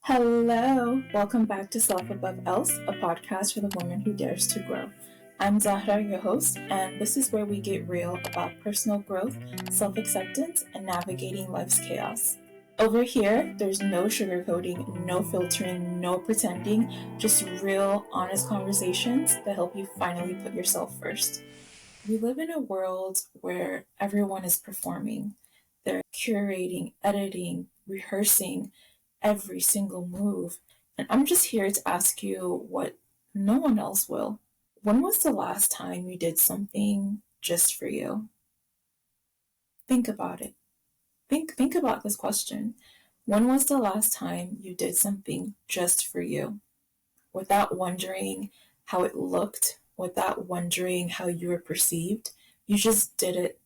Hello, welcome back to Self Above Else, a podcast for the woman who dares to grow. I'm Zahra, your host, and this is where we get real about personal growth, self acceptance, and navigating life's chaos. Over here, there's no sugarcoating, no filtering, no pretending, just real, honest conversations that help you finally put yourself first. We live in a world where everyone is performing. They're curating, editing, rehearsing every single move. And I'm just here to ask you what no one else will. When was the last time you did something just for you? Think about it. Think about this question. When was the last time you did something just for you? Without wondering how it looked, without wondering how you were perceived, you just did it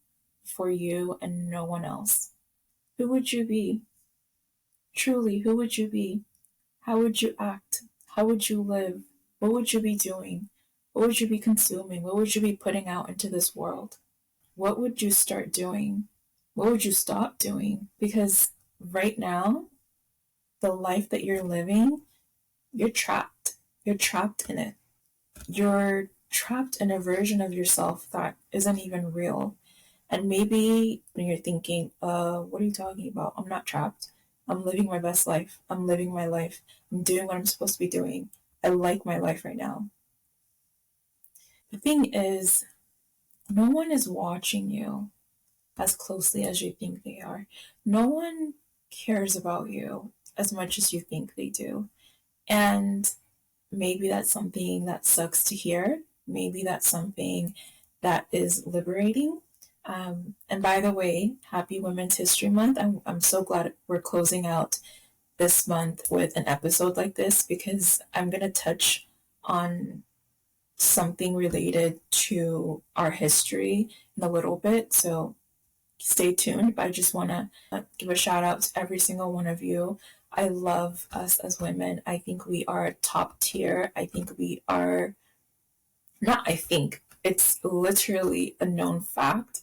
for you and no one else. Who would you be? Truly, who would you be? How would you act? How would you live? What would you be doing? What would you be consuming? What would you be putting out into this world? What would you start doing? What would you stop doing? Because right now, the life that you're living, you're trapped. You're trapped in it. You're trapped in a version of yourself that isn't even real. And maybe when you're thinking, what are you talking about? I'm not trapped. I'm living my best life. I'm living my life. I'm doing what I'm supposed to be doing. I like my life right now. The thing is, no one is watching you as closely as you think they are. No one cares about you as much as you think they do. And maybe that's something that sucks to hear. Maybe that's something that is liberating. And by the way, happy Women's History Month. I'm so glad we're closing out this month with an episode like this because I'm going to touch on something related to our history in a little bit. So stay tuned. But I just want to give a shout out to every single one of you. I love us as women. I think we are top tier. I think we are, not I think, it's literally a known fact,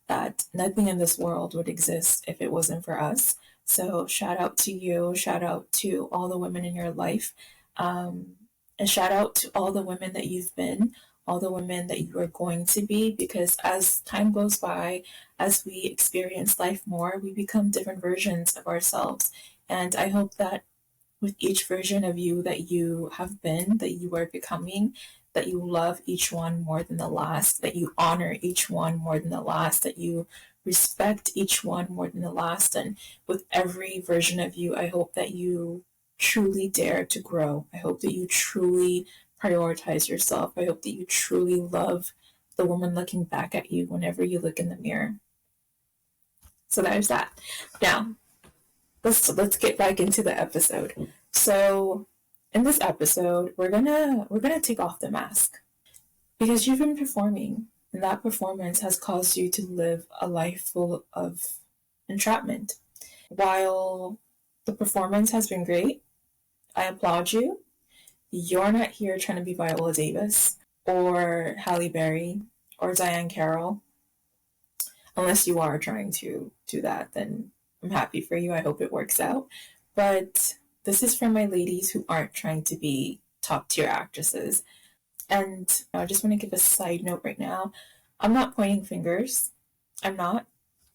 that nothing in this world would exist if it wasn't for us. So shout out to you. Shout out to all the women in your life. And shout out to all the women that you've been, all the women that you are going to be, because as time goes by, as we experience life more, we become different versions of ourselves. And I hope that with each version of you that you have been, that you are becoming, that you love each one more than the last, that you honor each one more than the last, that you respect each one more than the last. And with every version of you, I hope that you truly dare to grow. I hope that you truly prioritize yourself. I hope that you truly love the woman looking back at you whenever you look in the mirror. So there's that. Now, let's get back into the episode. So in this episode, we're gonna take off the mask because you've been performing, and that performance has caused you to live a life full of entrapment. While the performance has been great, I applaud you. You're not here trying to be Viola Davis or Halle Berry or Diane Carroll. Unless you are trying to do that, then I'm happy for you. I hope it works out. But this is for my ladies who aren't trying to be top tier actresses. And I just want to give a side note right now. I'm not pointing fingers. I'm not.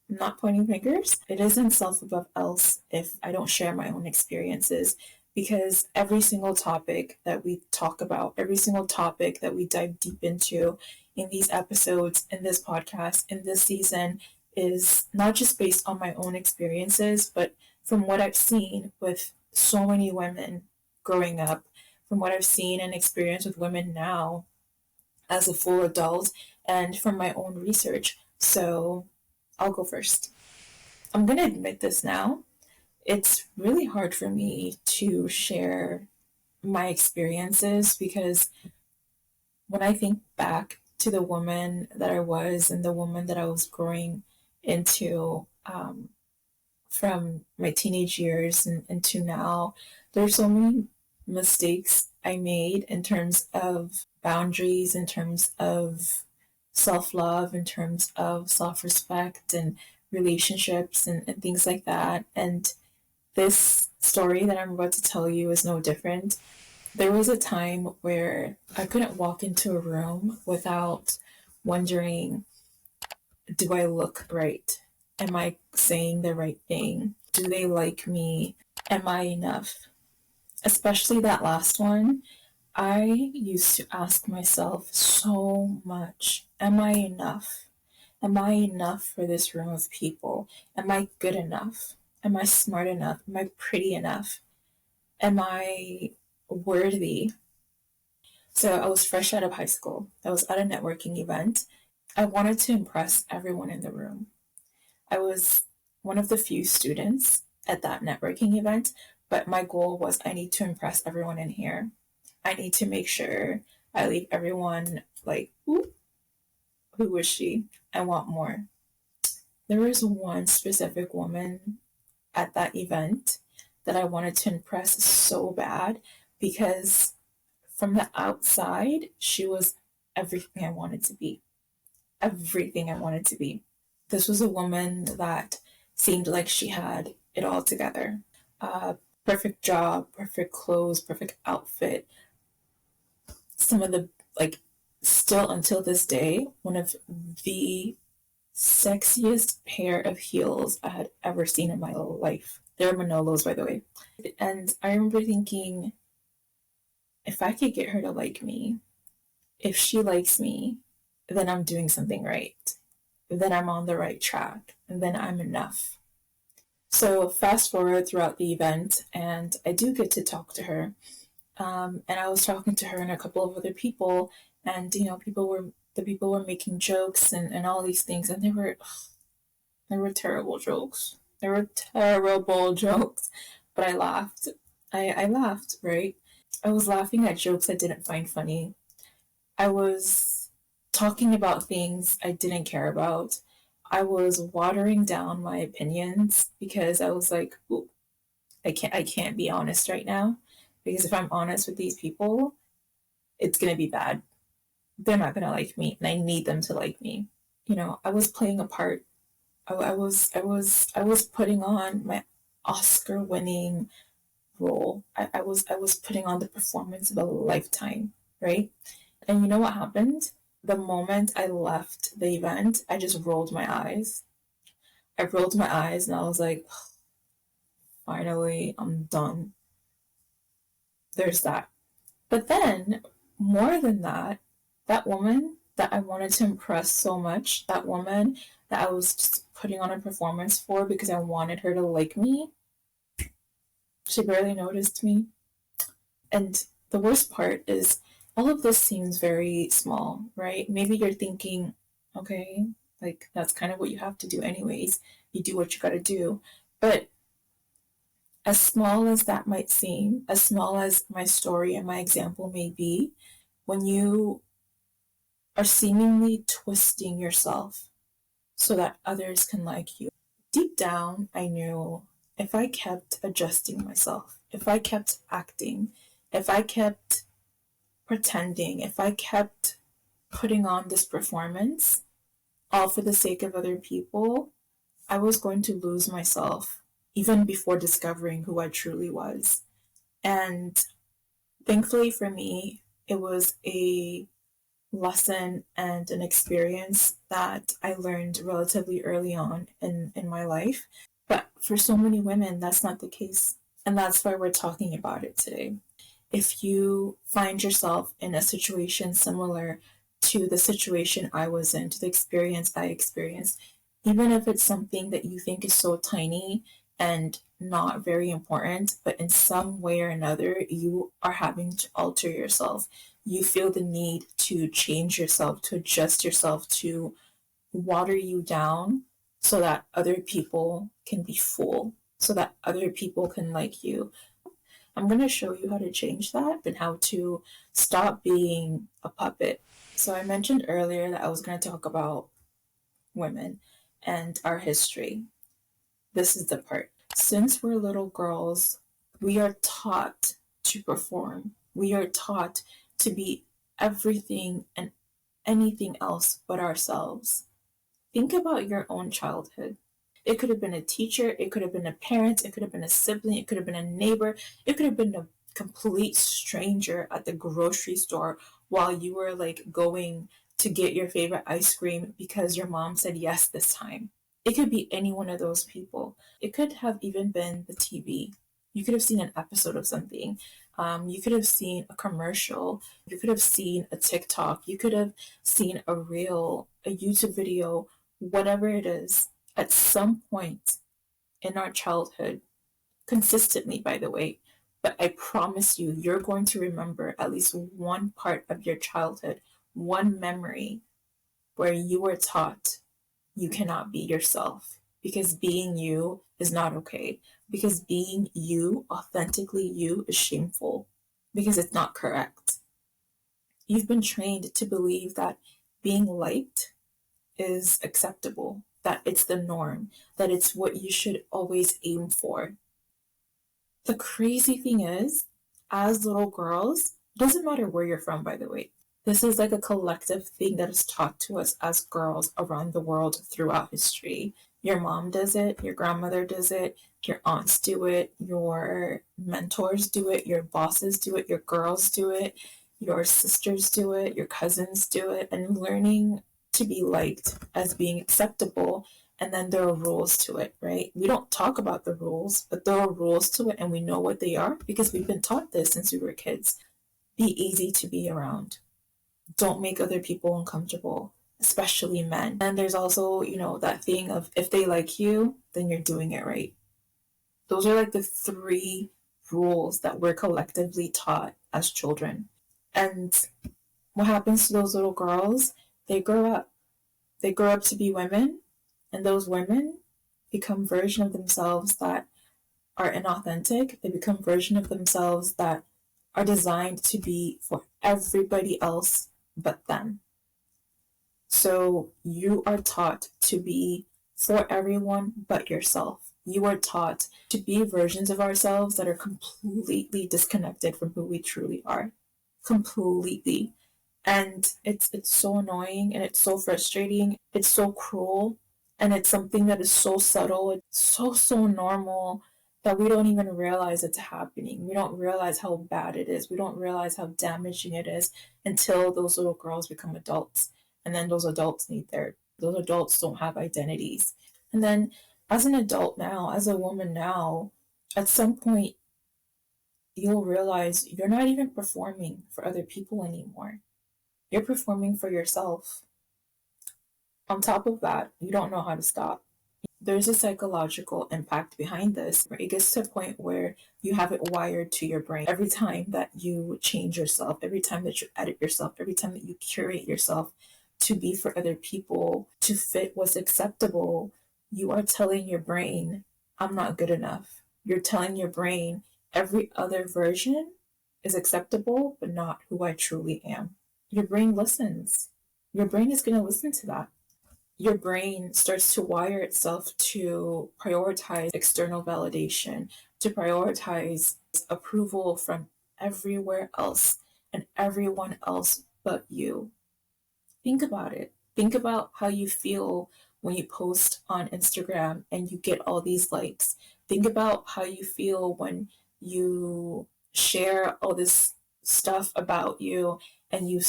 I'm not pointing fingers. It isn't self above else if I don't share my own experiences, because every single topic that we talk about, every single topic that we dive deep into in these episodes, in this podcast, in this season, is not just based on my own experiences, but from what I've seen with so many women growing up, from what I've seen and experienced with women now as a full adult, and from my own research. So I'll go first. I'm going to admit this now. It's really hard for me to share my experiences because when I think back to the woman that I was and the woman that I was growing into, from my teenage years and to now, there's so many mistakes I made in terms of boundaries, in terms of self-love, in terms of self-respect and relationships and things like that. And this story that I'm about to tell you is no different. There was a time where I couldn't walk into a room without wondering, do I look right? Am I saying the right thing? Do they like me? Am I enough? Especially that last one, I used to ask myself so much, am I enough? Am I enough for this room of people? Am I good enough? Am I smart enough? Am I pretty enough? Am I worthy? So I was fresh out of high school. I was at a networking event. I wanted to impress everyone in the room. I was one of the few students at that networking event, but my goal was I need to impress everyone in here. I need to make sure I leave everyone like, ooh, who is she? I want more. There was one specific woman at that event that I wanted to impress so bad because from the outside, she was everything I wanted to be. Everything I wanted to be. This was a woman that seemed like she had it all together. Perfect job, perfect clothes, perfect outfit. Some of the, like, still until this day, one of the sexiest pair of heels I had ever seen in my life. They're Manolos, by the way. And I remember thinking, if I could get her to like me, if she likes me, then I'm doing something right. Then I'm on the right track. And then I'm enough. So fast forward throughout the event, and I do get to talk to her. And I was talking to her and a couple of other people, and the people were making jokes and all these things, and they were terrible jokes. They were terrible jokes. But I laughed. I laughed, right? I was laughing at jokes I didn't find funny. I was talking about things I didn't care about. I was watering down my opinions because I was like, ooh, I can't be honest right now. Because if I'm honest with these people, it's gonna be bad. They're not gonna like me, and I need them to like me. I was playing a part. I was putting on my Oscar-winning role. I was putting on the performance of a lifetime, right? And you know what happened? The moment I left the event, I just rolled my eyes. I rolled my eyes and I was like, finally, I'm done. There's that. But then, more than that, that woman that I wanted to impress so much, that woman that I was just putting on a performance for because I wanted her to like me, she barely noticed me. And the worst part is all of this seems very small, right? Maybe you're thinking, okay, like that's kind of what you have to do anyways. You do what you got to do. But as small as that might seem, as small as my story and my example may be, when you are seemingly twisting yourself so that others can like you, deep down, I knew if I kept adjusting myself, if I kept acting, if I kept pretending, if I kept putting on this performance, all for the sake of other people, I was going to lose myself even before discovering who I truly was. And thankfully for me, it was a lesson and an experience that I learned relatively early on in my life. But for so many women, that's not the case. And that's why we're talking about it today. If you find yourself in a situation similar to the situation I was in, to the experience I experienced, even if it's something that you think is so tiny and not very important, but in some way or another, you are having to alter yourself. You feel the need to change yourself, to adjust yourself, to water you down so that other people can be full, so that other people can like you. I'm going to show you how to change that and how to stop being a puppet. So, I mentioned earlier that I was going to talk about women and our history. This is the part. Since we're little girls, we are taught to perform, we are taught to be everything and anything else but ourselves. Think about your own childhood. It could have been a teacher, it could have been a parent, it could have been a sibling, it could have been a neighbor, it could have been a complete stranger at the grocery store while you were like going to get your favorite ice cream because your mom said yes this time. It could be any one of those people. It could have even been the TV. You could have seen an episode of something. You could have seen a commercial. You could have seen a TikTok. You could have seen a reel, a YouTube video, whatever it is. At some point in our childhood, consistently, by the way, but I promise you, you're going to remember at least one part of your childhood, one memory where you were taught you cannot be yourself because being you is not okay. Because being you, authentically you, is shameful because it's not correct. You've been trained to believe that being liked is acceptable, that it's the norm, that it's what you should always aim for. The crazy thing is, as little girls, it doesn't matter where you're from, by the way. This is like a collective thing that is taught to us as girls around the world throughout history. Your mom does it, your grandmother does it, your aunts do it, your mentors do it, your bosses do it, your girls do it, your sisters do it, your cousins do it, and learning to be liked as being acceptable. And then there are rules to it, right? We don't talk about the rules, but there are rules to it, and we know what they are because we've been taught this since we were kids. Be easy to be around. Don't make other people uncomfortable, especially men. And there's also, that thing of if they like you, then you're doing it right. Those are like the three rules that we're collectively taught as children. And what happens to those little girls? They grow up. They grow up to be women, and those women become versions of themselves that are inauthentic. They become versions of themselves that are designed to be for everybody else but them. So you are taught to be for everyone but yourself. You are taught to be versions of ourselves that are completely disconnected from who we truly are. Completely. And it's so annoying and it's so frustrating. It's so cruel. And it's something that is so subtle. It's so normal that we don't even realize it's happening. We don't realize how bad it is. We don't realize how damaging it is until those little girls become adults. And then those adults those adults don't have identities. And then as an adult now, as a woman now, at some point you'll realize you're not even performing for other people anymore. You're performing for yourself. On top of that, you don't know how to stop. There's a psychological impact behind this. It gets to a point where you have it wired to your brain. Every time that you change yourself, every time that you edit yourself, every time that you curate yourself to be for other people, to fit what's acceptable, you are telling your brain, I'm not good enough. You're telling your brain every other version is acceptable, but not who I truly am. Your brain listens. Your brain is going to listen to that. Your brain starts to wire itself to prioritize external validation, to prioritize approval from everywhere else and everyone else but you. Think about it. Think about how you feel when you post on Instagram and you get all these likes. Think about how you feel when you share all this stuff about you and you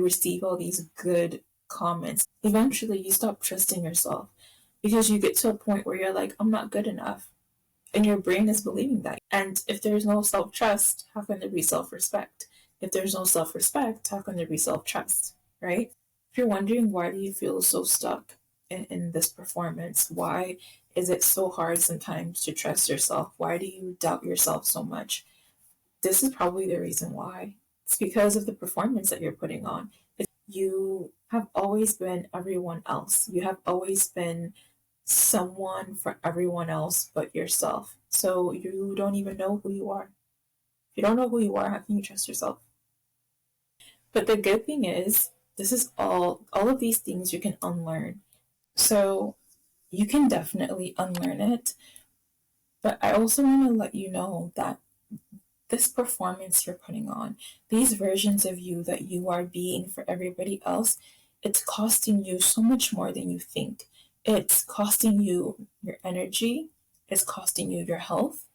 receive all these good comments. Eventually you stop trusting yourself because you get to a point where you're like, I'm not good enough. And your brain is believing that. And if there's no self-trust, how can there be self-respect? If there's no self-respect, how can there be self-trust, right? If you're wondering why do you feel so stuck in this performance, why is it so hard sometimes to trust yourself? Why do you doubt yourself so much? This is probably the reason why. It's because of the performance that you're putting on. You have always been everyone else. You have always been someone for everyone else but yourself. So you don't even know who you are. If you don't know who you are, how can you trust yourself? But the good thing is, this is all of these things you can unlearn. So you can definitely unlearn it. But I also want to let you know that this performance you're putting on, these versions of you that you are being for everybody else, it's costing you so much more than you think. It's costing you your energy, it's costing you your health,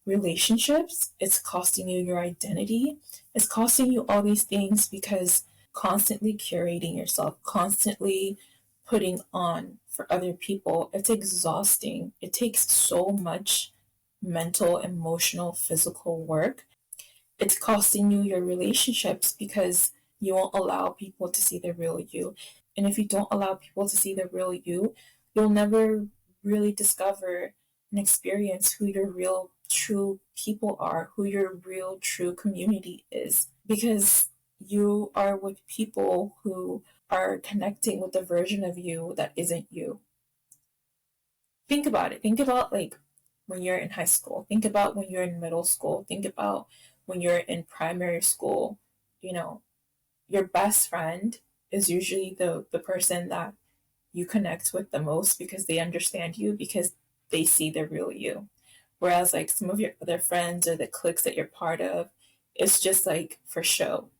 relationships, it's costing you your identity, it's costing you all these things because constantly curating yourself, constantly putting on for other people, it's exhausting. It takes so much mental, emotional, physical work. It's costing you your relationships because you won't allow people to see the real you. And if you don't allow people to see the real you, you'll never really discover and experience who your real true people are, who your real true community is. Because you are with people who are connecting with the version of you that isn't you. Think about it. Think about like when you're in high school. Think about when you're in middle school. Think about when you're in primary school. You know, your best friend is usually the person that you connect with the most because they understand you, because they see the real you. Whereas like some of your other friends or the cliques that you're part of, it's just like for show.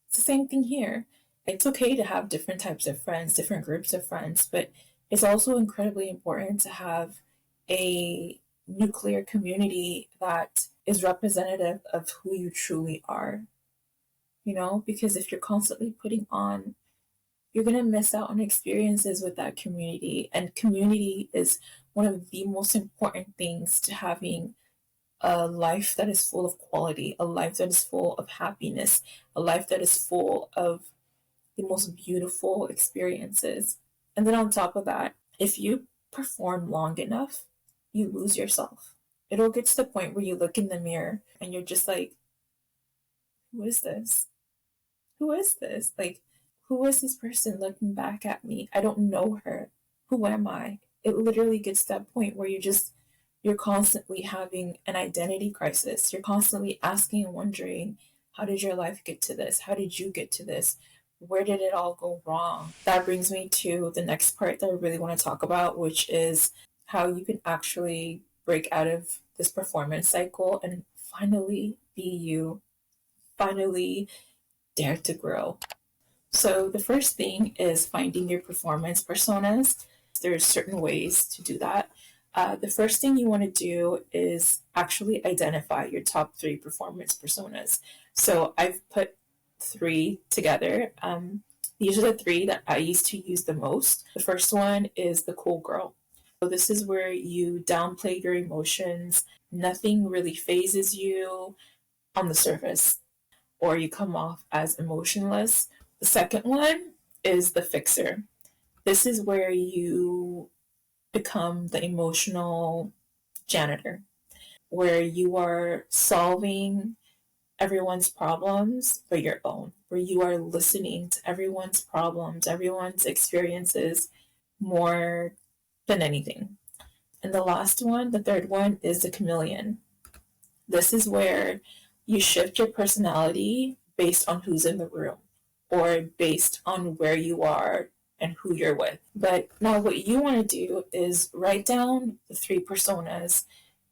It's the same thing here. It's okay to have different types of friends, different groups of friends, but it's also incredibly important to have a nuclear community that is representative of who you truly are, because if you're constantly putting on, you're going to miss out on experiences with that community. And community is one of the most important things to having a life that is full of quality, a life that is full of happiness, a life that is full of the most beautiful experiences. And then on top of that, if you perform long enough, you lose yourself. It'll get to the point where you look in the mirror and you're just like, who is this? Who is this? Like, who is this person looking back at me? I don't know her. Who am I? It literally gets to that point where you're constantly having an identity crisis. You're constantly asking and wondering, how did your life get to this? How did you get to this? Where did it all go wrong? That brings me to the next part that I really want to talk about, which is how you can actually break out of this performance cycle and finally be you, finally dare to grow. So the first thing is finding your performance personas. There's certain ways to do that. The first thing you want to do is actually identify your top three performance personas. So I've put three together. These are the three that I used to use the most. The first one is the cool girl. So this is where you downplay your emotions. Nothing really phases you on the surface, or you come off as emotionless. The second one is the fixer. This is where you become the emotional janitor, where you are solving everyone's problems but your own, where you are listening to everyone's problems, everyone's experiences more than anything. And the last one, the third one, is the chameleon. This is where you shift your personality based on who's in the room or based on where you are and who you're with. But now, what you want to do is write down the three personas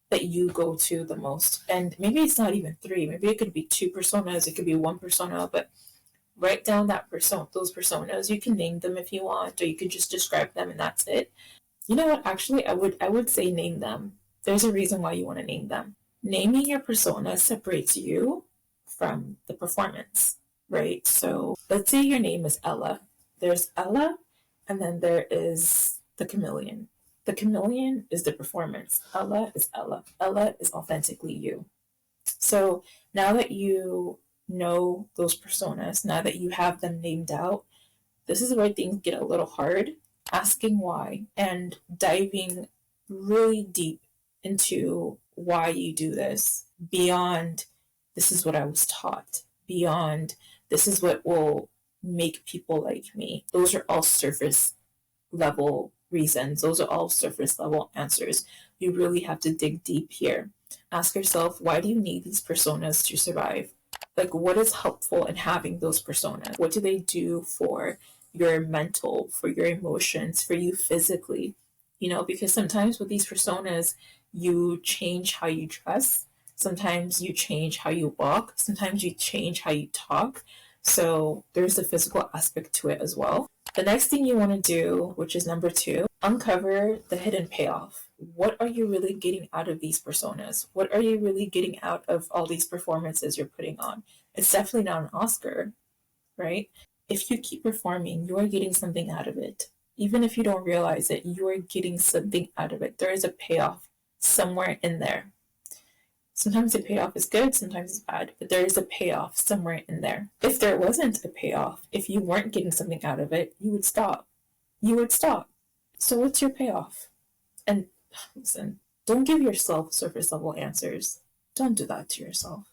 that you go to the most. And maybe it's not even three, maybe it could be two personas, it could be one persona, but write down those personas. You can name them if you want, or you could just describe them and that's it. You know what? Actually, I would say name them. There's a reason why you want to name them. Naming your persona separates you from the performance, right? So let's say your name is Ella. There's Ella, and then there is the chameleon. The chameleon is the performance. Ella is Ella. Ella is authentically you. So now that you know those personas, now that you have them named out, this is where things get a little hard. Asking why and diving really deep into why you do this, beyond this is what I was taught, beyond this is what will make people like me. Those are all surface level reasons. Those are all surface level answers. You really have to dig deep here. Ask yourself, why do you need these personas to survive? Like, what is helpful in having those personas? What do they do for your mental, for your emotions, for you physically? Because sometimes with these personas, you change how you dress. Sometimes you change how you walk. Sometimes you change how you talk. So there's the physical aspect to it as well. The next thing you want to do, which is number 2, uncover the hidden payoff. What are you really getting out of these personas? What are you really getting out of all these performances you're putting on? It's definitely not an Oscar, right? If you keep performing, you are getting something out of it. Even if you don't realize it, you are getting something out of it. There is a payoff somewhere in there. Sometimes the payoff is good, sometimes it's bad, but there is a payoff somewhere in there. If there wasn't a payoff, if you weren't getting something out of it, you would stop. You would stop. So what's your payoff? And listen, don't give yourself surface level answers. Don't do that to yourself.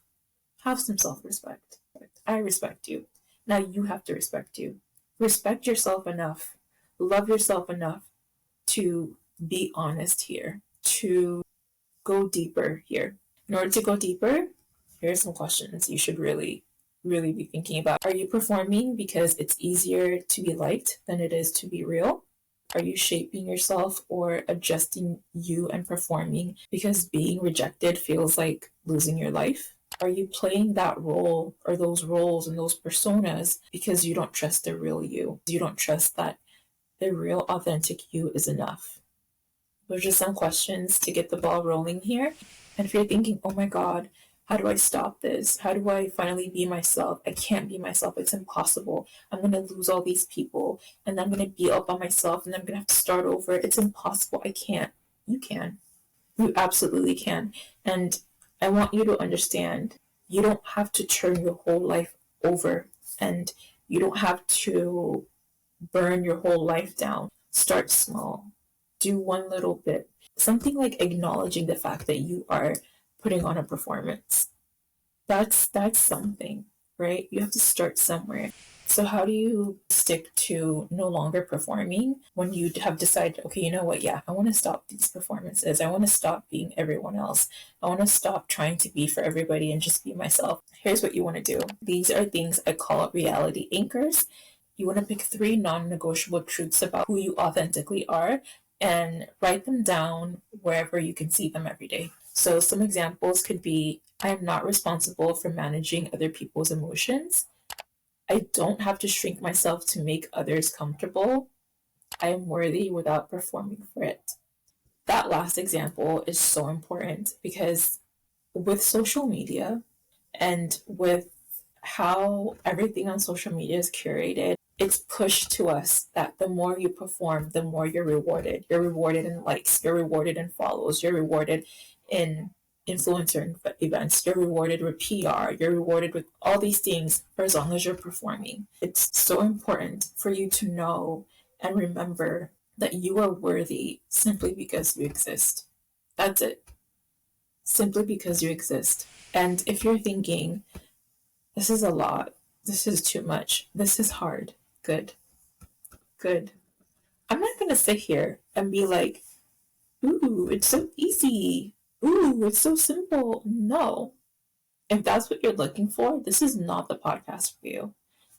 Have some self-respect. I respect you. Now you have to respect you. Respect yourself enough. Love yourself enough to be honest here, to go deeper here. In order to go deeper, here's some questions you should really be thinking about. Are you performing because it's easier to be liked than it is to be real? Are you shaping yourself or adjusting you and performing because being rejected feels like losing your life? Are you playing that role or those roles and those personas because you don't trust the real you? You don't trust that the real authentic you is enough? Those are just some questions to get the ball rolling here. And if you're thinking, oh my God, how do I stop this? How do I finally be myself? I can't be myself. It's impossible. I'm going to lose all these people and I'm going to beat up on myself and I'm going to have to start over. It's impossible. I can't. You can. You absolutely can. And I want you to understand you don't have to turn your whole life over and you don't have to burn your whole life down. Start small. Do one little bit. Something like acknowledging the fact that you are putting on a performance. That's something, right? You have to start somewhere. So how do you stick to no longer performing when you have decided, okay, you know what? Yeah, I want to stop these performances. I want to stop being everyone else. I want to stop trying to be for everybody and just be myself. Here's what you want to do. These are things I call reality anchors. You want to pick 3 non-negotiable truths about who you authentically are and write them down wherever you can see them every day. So some examples could be, I am not responsible for managing other people's emotions. I don't have to shrink myself to make others comfortable. I am worthy without performing for it. That last example is so important because with social media and with how everything on social media is curated, it's pushed to us that the more you perform, the more you're rewarded. You're rewarded in likes, you're rewarded in follows, you're rewarded in influencer events, you're rewarded with PR, you're rewarded with all these things for as long as you're performing. It's so important for you to know and remember that you are worthy simply because you exist. That's it. Simply because you exist. And if you're thinking, this is a lot, this is too much, this is hard, good. I'm not going to sit here and be like, ooh, it's so easy. Ooh, it's so simple. No. If that's what you're looking for, this is not the podcast for you.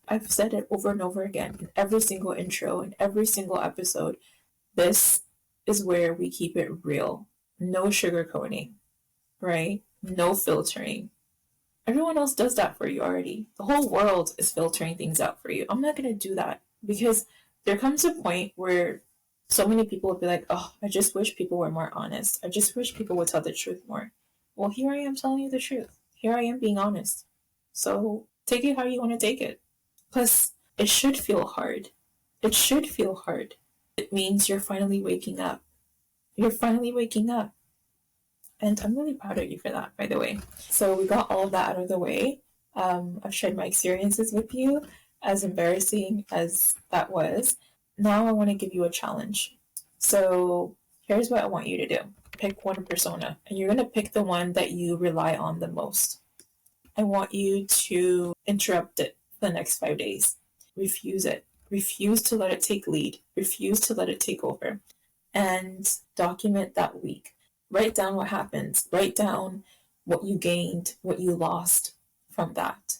I've said it over and over again in every single intro, in every single episode. This is where we keep it real. No sugarcoating, right? No filtering. Everyone else does that for you already. The whole world is filtering things out for you. I'm not going to do that because there comes a point where so many people will be like, oh, I just wish people were more honest. I just wish people would tell the truth more. Well, here I am telling you the truth. Here I am being honest. So take it how you want to take it. Plus, it should feel hard. It should feel hard. It means you're finally waking up. You're finally waking up. And I'm really proud of you for that, by the way. So we got all of that out of the way. I've shared my experiences with you, as embarrassing as that was. Now I want to give you a challenge. So here's what I want you to do. Pick one persona, and you're going to pick the one that you rely on the most. I want you to interrupt it for the next 5 days. Refuse it. Refuse to let it take lead. Refuse to let it take over. And document that week. Write down what happens. Write down what you gained, what you lost from that.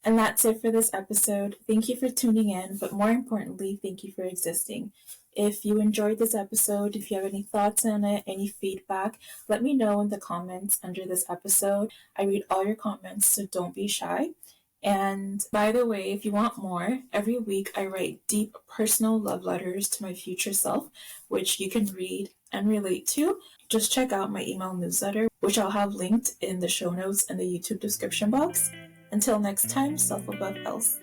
And that's it for this episode. Thank you for tuning in, but more importantly, thank you for existing. If you enjoyed this episode, if you have any thoughts on it, any feedback, let me know in the comments under this episode. I read all your comments, so don't be shy. And by the way, if you want more, every week I write deep personal love letters to my future self, which you can read and relate to. Just check out my email newsletter, which I'll have linked in the show notes and the YouTube description box. Until next time, self above else.